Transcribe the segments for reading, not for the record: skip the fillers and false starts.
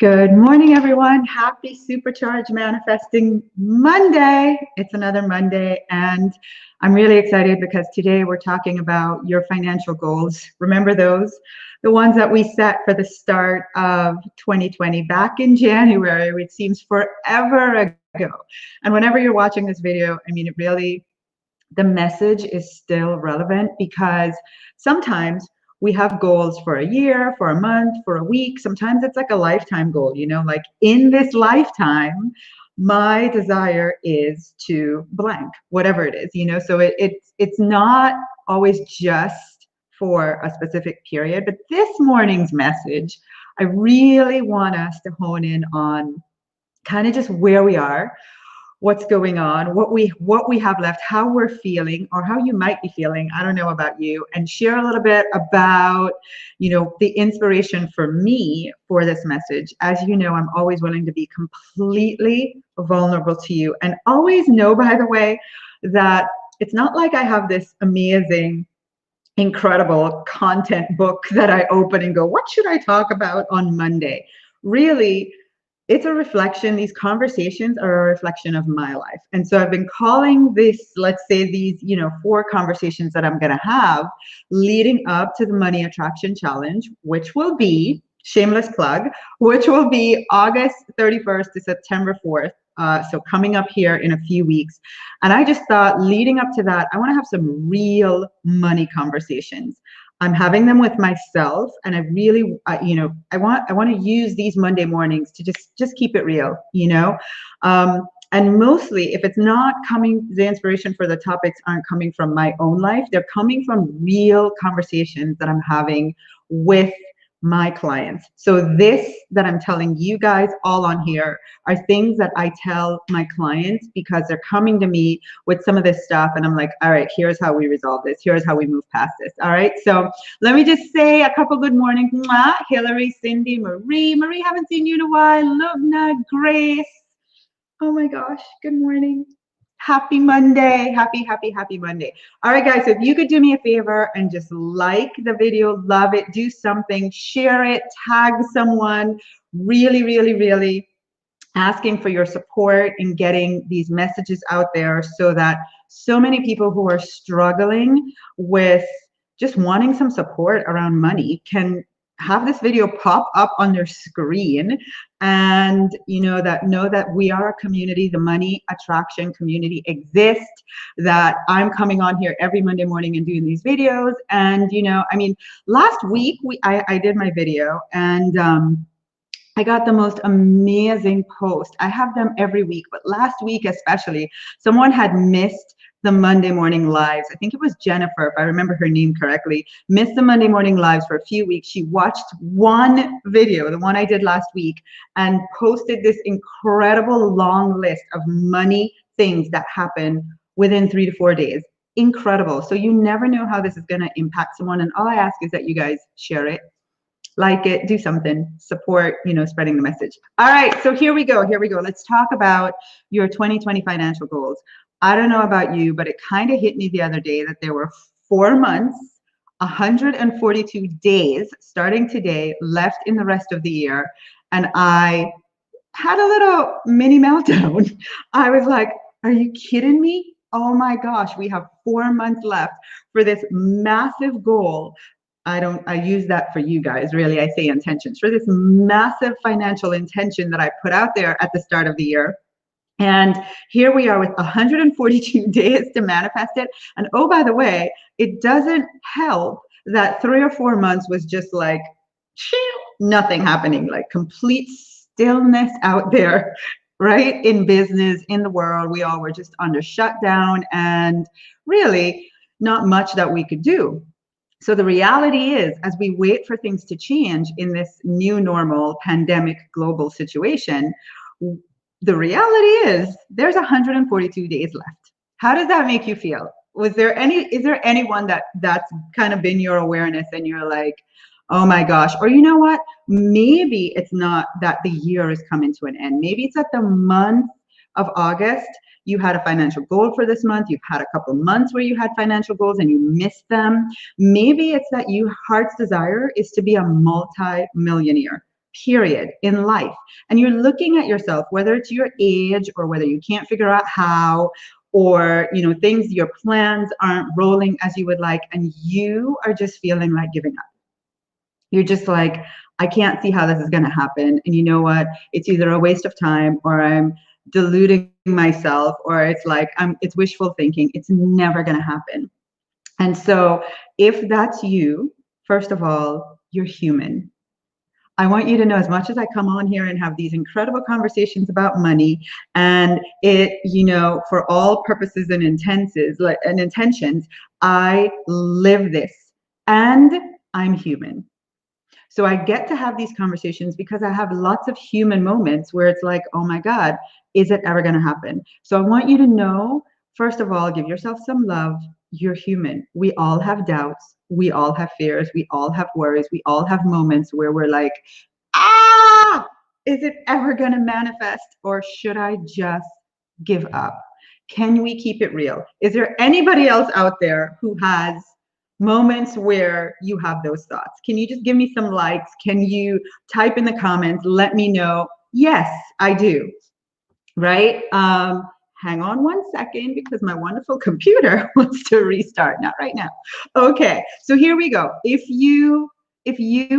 Good morning, everyone. Happy Supercharged Manifesting Monday. It's another Monday, and I'm really excited because today we're talking about your financial goals. Remember those? The ones that we set for the start of 2020 back in January, which seems forever ago. And whenever you're watching this video, I mean, the message is still relevant because sometimes we have goals for a year, for a month, for a week. Sometimes it's like a lifetime goal, like in this lifetime, my desire is to blank, whatever it is. So it's not always just for a specific period. But this morning's message, I really want us to hone in on kind of just where we are, what's going on, what we have left, how we're feeling, or how you might be feeling. I don't know about you, and share a little bit about, the inspiration for me for this message. As you know, I'm always willing to be completely vulnerable to you, and always know, by the way, that it's not like I have this amazing, incredible content book that I open and go, what should I talk about on Monday? Really, it's a reflection. These conversations are a reflection of my life. And so I've been calling this, let's say these, 4 conversations that I'm going to have leading up to the Money Attraction Challenge, which will be, shameless plug, which will be August 31st to September 4th. So coming up here in a few weeks. And I just thought, leading up to that, I want to have some real money conversations. I'm having them with myself, and I really, I want to use these Monday mornings to just keep it real, and mostly, if it's not coming, the inspiration for the topics aren't coming from my own life. They're coming from real conversations that I'm having with my clients. So this that I'm telling you guys all on here are things that I tell my clients because they're coming to me with some of this stuff, and I'm like, all right, here's how we resolve this. Here's how we move past this. All right. So let me just say a couple good mornings. Mwah. Hillary, Cindy, Marie. Marie, haven't seen you in a while. Lubna, Grace. Oh my gosh. Good morning. Happy Monday. Happy Monday. All right, guys, so if you could do me a favor and just like the video, love it, do something, share it, tag someone, really asking for your support in getting these messages out there so that so many people who are struggling with just wanting some support around money can have this video pop up on their screen, and know that we are a community. The Money Attraction community exists, that I'm coming on here every Monday morning and doing these videos. And last week I did my video, and I got the most amazing post. I have them every week, but last week especially, someone had missed the Monday morning lives. I think it was Jennifer, if I remember her name correctly, missed the Monday morning lives for a few weeks. She watched one video, the one I did last week, and posted this incredible long list of money things that happen within 3 to 4 days. Incredible. So you never know how this is going to impact someone. And all I ask is that you guys share it, like it, do something, support, spreading the message. All right, so here we go. Let's talk about your 2020 financial goals. I don't know about you, but it kind of hit me the other day that there were 4 months, 142 days starting today left in the rest of the year. And I had a little mini meltdown. I was like, are you kidding me? Oh my gosh, we have 4 months left for this massive goal. I use that for you guys, really. I say intentions, for this massive financial intention that I put out there at the start of the year. And here we are with 142 days to manifest it. And oh, by the way, it doesn't help that 3 or 4 months was just like nothing happening, like complete stillness out there, right? In business, in the world, we all were just under shutdown, and really not much that we could do. So the reality is, as we wait for things to change in this new normal pandemic global situation, the reality is there's 142 days left. How does that make you feel? Is there anyone that's kind of been your awareness and you're like, oh my gosh, or you know what? Maybe it's not that the year is coming to an end. Maybe it's that the month of August, you had a financial goal for this month. You've had a couple months where you had financial goals and you missed them. Maybe it's that your heart's desire is to be a multi-millionaire. period, in life. And you're looking at yourself, whether it's your age or whether you can't figure out how, or things, your plans aren't rolling as you would like, and you are just feeling like giving up. You're just like, I can't see how this is going to happen. And you know what? It's either a waste of time, or I'm deluding myself, or it's like it's wishful thinking. It's never going to happen. And so if that's you, first of all, you're human. I want you to know, as much as I come on here and have these incredible conversations about money, and for all purposes and intentions, I live this, and I'm human. So I get to have these conversations because I have lots of human moments where it's like, oh my God, is it ever going to happen? So I want you to know, first of all, give yourself some love. You're human. We all have doubts. We all have fears. We all have worries. We all have moments where we're like, is it ever going to manifest, or should I just give up? Can we keep it real? Is there anybody else out there who has moments where you have those thoughts? Can you just give me some likes? Can you type in the comments? Let me know. Yes, I do. Right? Hang on one second, because my wonderful computer wants to restart. Not right now. Okay, so here we go. If you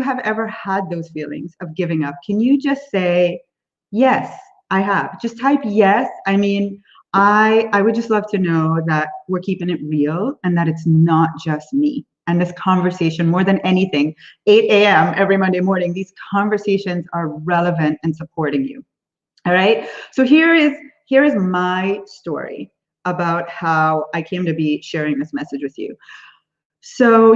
have ever had those feelings of giving up, can you just say, yes, I have? Just type yes. I mean, I would just love to know that we're keeping it real and that it's not just me. And this conversation, more than anything, 8 a.m. every Monday morning, these conversations are relevant and supporting you. All right. So here is my story about how I came to be sharing this message with you. So,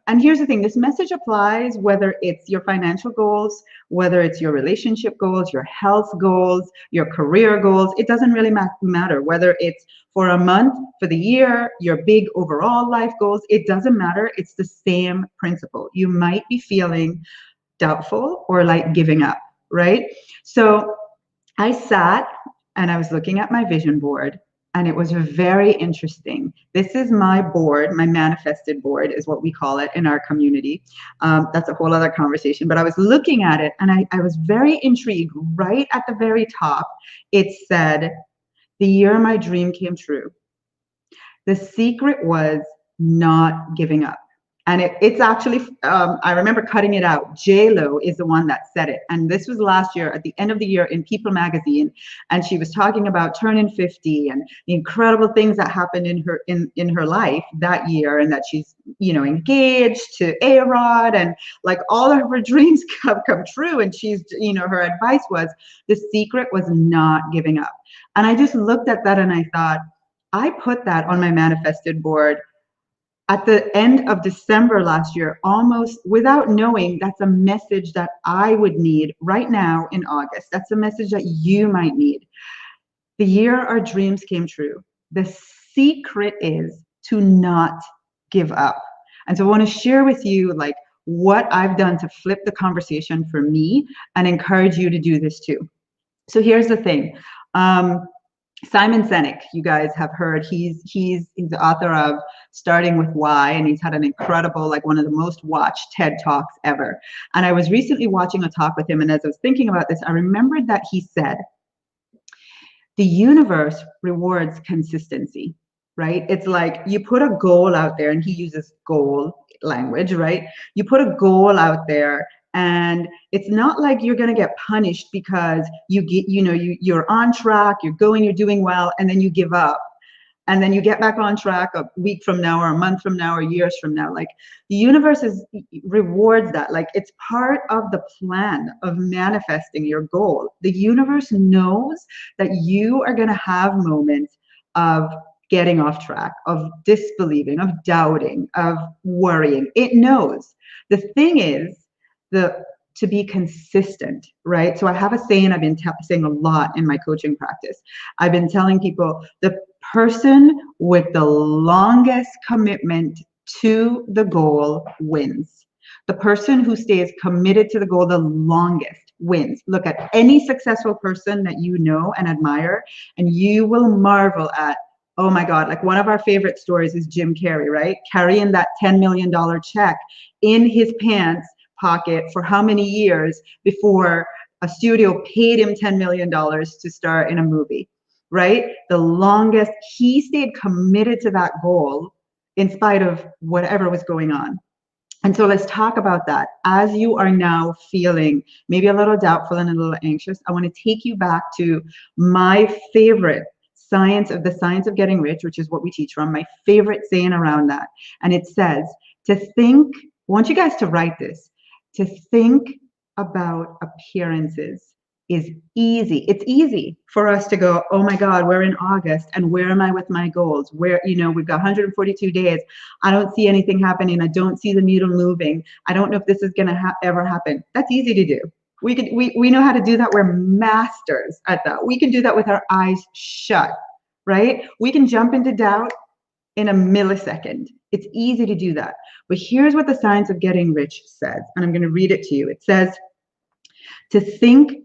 and here's the thing, this message applies whether it's your financial goals, whether it's your relationship goals, your health goals, your career goals. It doesn't really matter whether it's for a month, for the year, your big overall life goals. It doesn't matter. It's the same principle. You might be feeling doubtful or like giving up, right? So I sat and I was looking at my vision board, and it was very interesting. This is my board, my manifested board is what we call it in our community. That's a whole other conversation, but I was looking at it and I was very intrigued. Right at the very top, it said, the year my dream came true. The secret was not giving up. And it's actually, I remember cutting it out. J-Lo is the one that said it. And this was last year at the end of the year in People magazine. And she was talking about turning 50 and the incredible things that happened in her life that year, and that she's, engaged to A-Rod, and like all of her dreams have come true. And she's, her advice was, the secret was not giving up. And I just looked at that and I thought, I put that on my manifested board at the end of December last year, almost without knowing. That's a message that I would need right now in August. That's a message that you might need. The year our dreams came true. The secret is to not give up. And so I want to share with you like what I've done to flip the conversation for me and encourage you to do this too. So here's the thing. Simon Sinek, you guys have heard, he's the author of Starting with Why, and he's had an incredible, like one of the most watched TED Talks ever. And I was recently watching a talk with him, and as I was thinking about this, I remembered that he said, the universe rewards consistency, right? It's like you put a goal out there, and he uses goal language, right? You put a goal out there, and it's not like you're going to get punished because you're on track, you're doing well, and then you give up. And then you get back on track a week from now, or a month from now, or years from now. Like the universe rewards that. Like it's part of the plan of manifesting your goal. The universe knows that you are going to have moments of getting off track, of disbelieving, of doubting, of worrying. It knows. The thing is, to be consistent, right? So I have a saying I've been saying a lot in my coaching practice. I've been telling people, the person with the longest commitment to the goal wins. The person who stays committed to the goal the longest wins. Look at any successful person that you know and admire, and you will marvel at, oh my God, like one of our favorite stories is Jim Carrey, right? Carrying that $10 million check in his pants, pocket for how many years before a studio paid him $10 million to star in a movie, right? The longest, he stayed committed to that goal in spite of whatever was going on. And so let's talk about that. As you are now feeling maybe a little doubtful and a little anxious, I want to take you back to my favorite science of getting rich, which is what we teach from, my favorite saying around that. And it says to think, I want you guys to write this, to think about appearances is easy. It's easy for us to go, oh my God, we're in August and where am I with my goals? Where, we've got 142 days. I don't see anything happening. I don't see the needle moving. I don't know if this is going to ever happen. That's easy to do. We know how to do that. We're masters at that. We can do that with our eyes shut, right? We can jump into doubt in a millisecond. It's easy to do that. But here's what the science of getting rich says, and I'm going to read it to you. It says, to think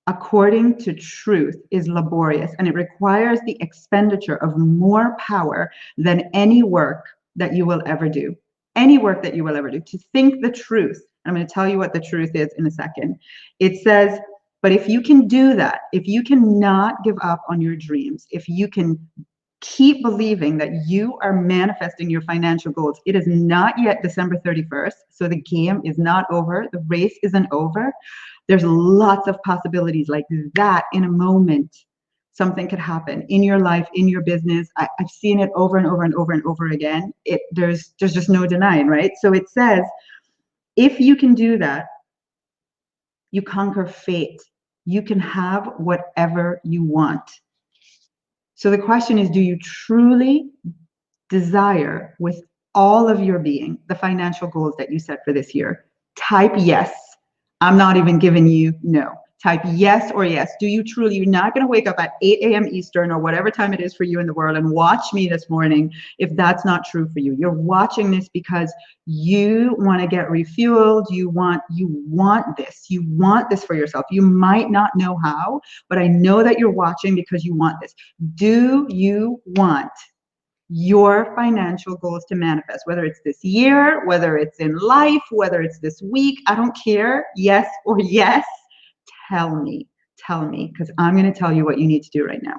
according to truth is laborious, and it requires the expenditure of more power than any work that you will ever do. Any work that you will ever do. To think the truth. I'm going to tell you what the truth is in a second. It says, but if you can do that, if you cannot give up on your dreams, if you can keep believing that you are manifesting your financial goals, it is not yet December 31st, so the game is not over. The race isn't over. There's lots of possibilities like that. In a moment, something could happen in your life, in your business. I've seen it over and over and over and over again. There's just no denying, right? So it says, if you can do that, you conquer fate. You can have whatever you want. So the question is, do you truly desire with all of your being the financial goals that you set for this year? Type yes. I'm not even giving you no. Type yes or yes. Do you truly? You're not going to wake up at 8 a.m. Eastern or whatever time it is for you in the world and watch me this morning if that's not true for you. You're watching this because you want to get refueled. You want this. You want this for yourself. You might not know how, but I know that you're watching because you want this. Do you want your financial goals to manifest, whether it's this year, whether it's in life, whether it's this week? I don't care. Yes or yes. Tell me, because I'm going to tell you what you need to do right now.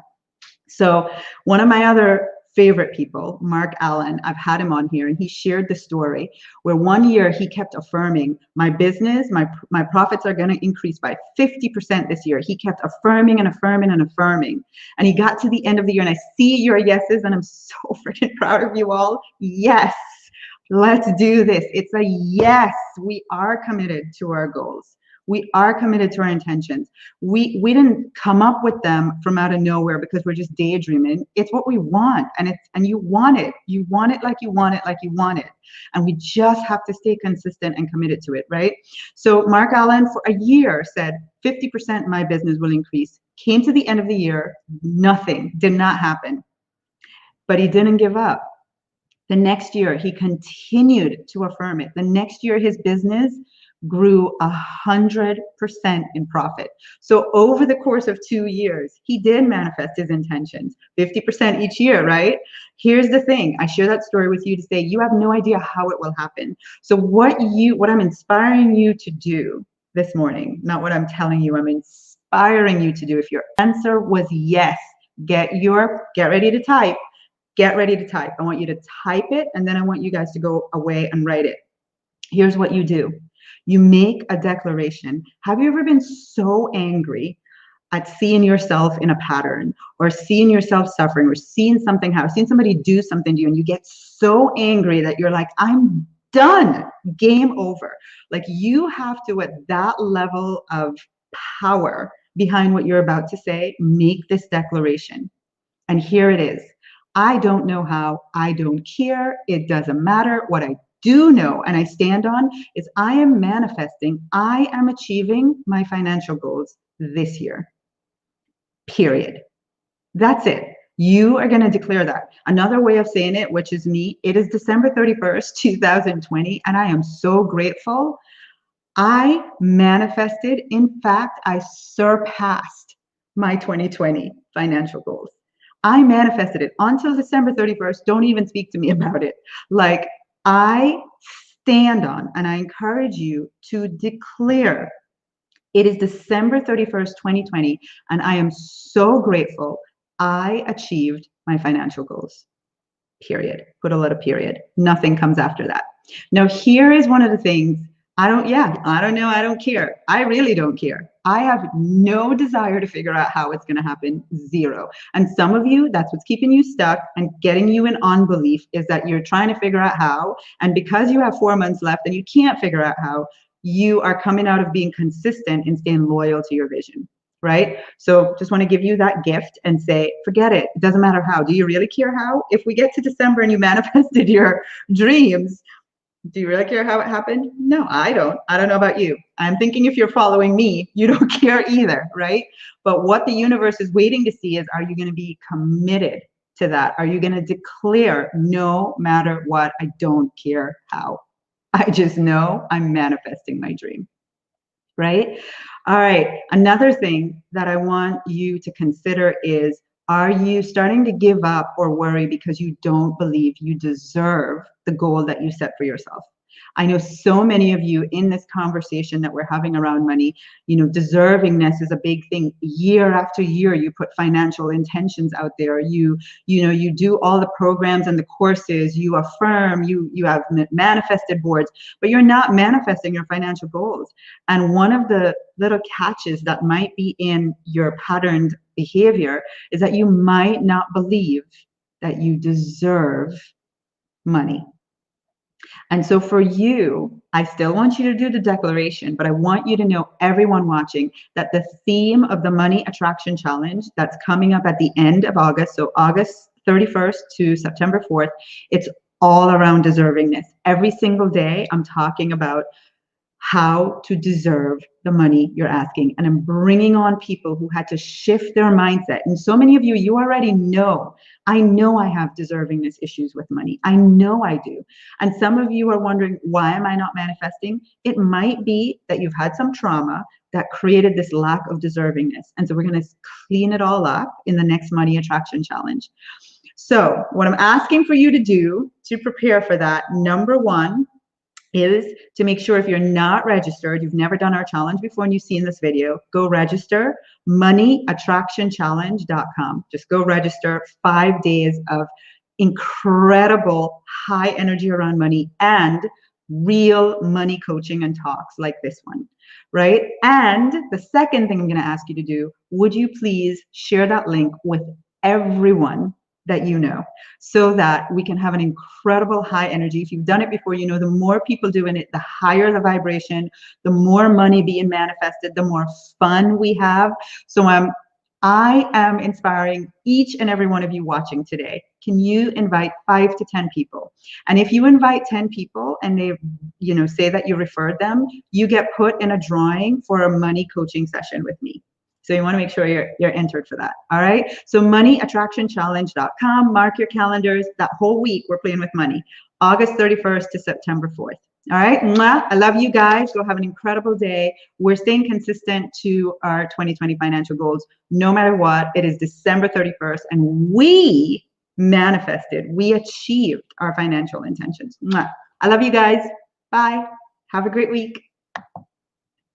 So one of my other favorite people, Mark Allen, I've had him on here, and he shared the story where one year he kept affirming, my business, my profits are going to increase by 50% this year. He kept affirming and affirming and affirming. And he got to the end of the year, and I see your yeses, and I'm so freaking proud of you all. Yes, let's do this. It's a yes. We are committed to our goals. We are committed to our intentions. We didn't come up with them from out of nowhere because we're just daydreaming. It's what we want, and you want it. You want it like you want it, like you want it. And we just have to stay consistent and committed to it, right? So Mark Allen for a year said 50% my business will increase. Came to the end of the year, nothing, did not happen. But he didn't give up. The next year, he continued to affirm it. The next year, his business grew 100% in profit. So over the course of 2 years, he did manifest his intentions, 50% each year, right? Here's the thing. I share that story with you to say you have no idea how it will happen. So what I'm inspiring you to do this morning, not what I'm telling you, I'm inspiring you to do. If your answer was yes, get ready to type. Get ready to type. I want you to type it, and then I want you guys to go away and write it. Here's what you do. You make a declaration. Have you ever been so angry at seeing yourself in a pattern, or seeing yourself suffering, or seeing something happen, seeing somebody do something to you, and you get so angry that you're like, I'm done, game over. Like, you have to, at that level of power behind what you're about to say, make this declaration. And here it is. I don't know how. I don't care. It doesn't matter. What I do know and I stand on is I am manifesting, I am achieving my financial goals this year. Period. That's it. You are going to declare that. Another way of saying it, which is me, it is December 31st, 2020, and I am so grateful. I manifested, in fact, I surpassed my 2020 financial goals. I manifested it until December 31st. Don't even speak to me about it. Like, I stand on, and I encourage you to declare. It is December 31st, 2020, and I am so grateful I achieved my financial goals. Period. Put a little period. Nothing comes after that. Now, here is one of the things I don't know. I don't care. I really don't care. I have no desire to figure out how it's going to happen. Zero. And some of you, that's what's keeping you stuck and getting you in unbelief, is that you're trying to figure out how. And because you have 4 months left and you can't figure out how, you are coming out of being consistent and staying loyal to your vision. Right? So just want to give you that gift and say, forget it. It doesn't matter how. Do you really care how? If we get to December and you manifested your dreams, do you really care how it happened? No, I don't. I don't know about you. I'm thinking if you're following me, you don't care either, right? But what the universe is waiting to see is, are you going to be committed to that? Are you going to declare, no matter what, I don't care how? I just know I'm manifesting my dream, right? All right. Another thing that I want you to consider is, are you starting to give up or worry because you don't believe you deserve the goal that you set for yourself? I know so many of you in this conversation that we're having around money, deservingness is a big thing. Year after year, you put financial intentions out there. You do all the programs and the courses, you affirm, you have manifested boards, but you're not manifesting your financial goals. And one of the little catches that might be in your patterned behavior is that you might not believe that you deserve money. And so for you, I still want you to do the declaration, but I want you to know, everyone watching, that the theme of the Money Attraction Challenge that's coming up at the end of August, so August 31st to September 4th, it's all around deservingness. Every single day, I'm talking about how to deserve the money you're asking. And I'm bringing on people who had to shift their mindset. And so many of you, you already know, I know I have deservingness issues with money. I know I do. And some of you are wondering, why am I not manifesting? It might be that you've had some trauma that created this lack of deservingness. And so we're going to clean it all up in the next Money Attraction Challenge. So what I'm asking for you to do to prepare for that, number one, is to make sure, if you're not registered, you've never done our challenge before and you've seen this video, go register, moneyattractionchallenge.com. Just go register. 5 days of incredible high energy around money and real money coaching and talks like this one, right? And the second thing I'm going to ask you to do, would you please share that link with everyone that you know, so that we can have an incredible high energy. If you've done it before, you know, the more people doing it, the higher the vibration, the more money being manifested, the more fun we have. So I am inspiring each and every one of you watching today. Can you invite 5 to 10 people? And if you invite 10 people and they, say that you referred them, you get put in a drawing for a money coaching session with me. So you want to make sure you're entered for that. All right. So moneyattractionchallenge.com. Mark your calendars. That whole week we're playing with money. August 31st to September 4th. All right. Mwah. I love you guys. Go have an incredible day. We're staying consistent to our 2020 financial goals. No matter what, it is December 31st and we manifested. We achieved our financial intentions. Mwah. I love you guys. Bye. Have a great week.